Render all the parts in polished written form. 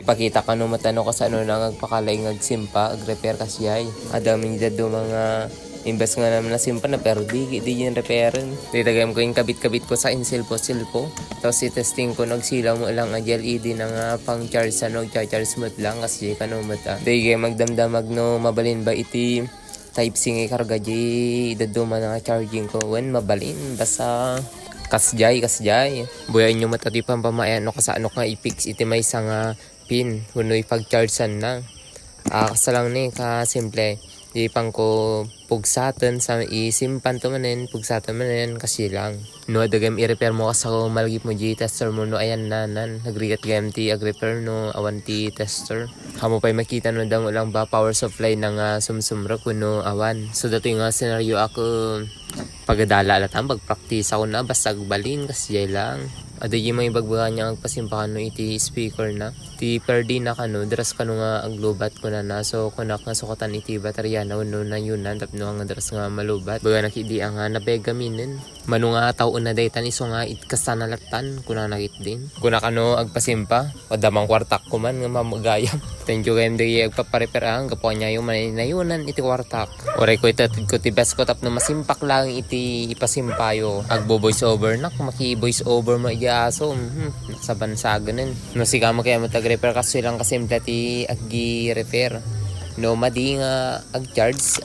Ipakita ka no matano ka sa ano na agpakalay simpa ag repair kasiyay. Adaming dado mga imbes nga naman na simpa na pero di yung repairin. Ditagam ko yung kabit-kabit ko sa silpo. Tapos i-testing ko nagsilaw mo lang ang LED na nga pang charge sa charge smooth lang kasi kano mata. Di magdamdamag no mabalin ba iti type C nga karga di dado man nga charging ko when mabalin basta kasjay. Buyain nyo matati pang pamayan no kasano ka i-fix iti may nga pin kuno ipag-chargean na. Kasalang ni ka simple. Di pang ko pugsatan sa isimpan to manen pugsatan manen kasi lang. No adagam i-repair mo kasi ko malagip mo di tester mo no ayan nanan nagrigat GMT ag-repair no awanti tester. Hamo pa'y makita no damo lang ba power supply ng sumsumra kuno awan. So dato yung scenario ako pagadala alatang pag-practice ako na basta agbalin kasi lang. Ada yung mga ibagbaga niya agpasimpakan no iti speaker na. Ti per day na kano, dras kano nga aglobat ko na na. So kunak nga sukatan iti baterya na uno na yun na. Tapno nga dras nga malubat. Baga nakidi ang nabegaminin. Mano nga taon na daytan iso nga itkasanalatan. Kuna nakit din. Kuna kano agpasimpa. O damang kwartak ko man nga mamagayam. Thank you kayong day agpaparepair ang. Kapo niya yung manayunan iti kwartak. Oray ko itatid ko ti best ko tapno masimpak lang iti ipasimpayo. Agbo voice over na. Kumaki voice over mo aso sa bansaganin. No si kamo kaya matag-repair kasi lang kasimple ti agi-repair. No madi nga ag-charge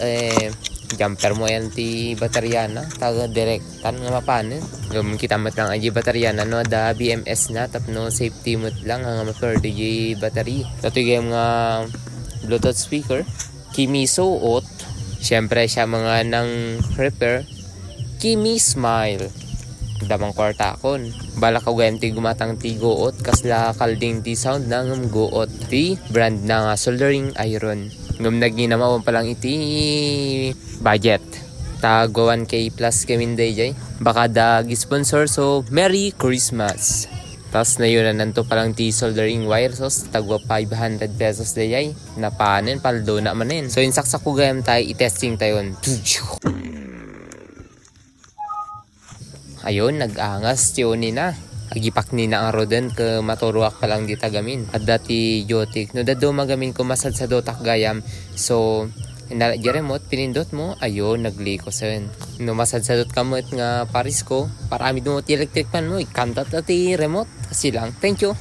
jumper mo yan ti baterya na taga direktan nga mapanin. Gum kita mat lang agi baterya na no da BMS na tapno safety mode lang nga ma-per di battery. Tato game nga Bluetooth speaker Kimi Suot. Syempre siya mga nang repair Kimi Smile. Damang kwartakon. Bala ka ti gumatang ti goot kasla kalding ti sound na ngam goot ti brand na nga soldering iron. Ngam nagninamawan pa lang iti budget. Tago 1K plus kamin day jay. Baka sponsor so Merry Christmas. Tapos na yun na nanto palang ti soldering wire so tagwa 500 pesos day napanin paldo na manin. So insaksak ko gayam tayo i-testing tayo. Ayun, nag-angas tiyoni na. Agipak ni na ang roden ke maturuak pa lang di tagamin. At dati yotik. No dado magamin ko masad sa dotak gayam. So, remote, pinindot mo. Ayun, nagliko sen. No masad sa dot kamot nga paris ko. Para amid mo ti electric pan mo. Ikantat ati remote. Kasi lang. Thank you.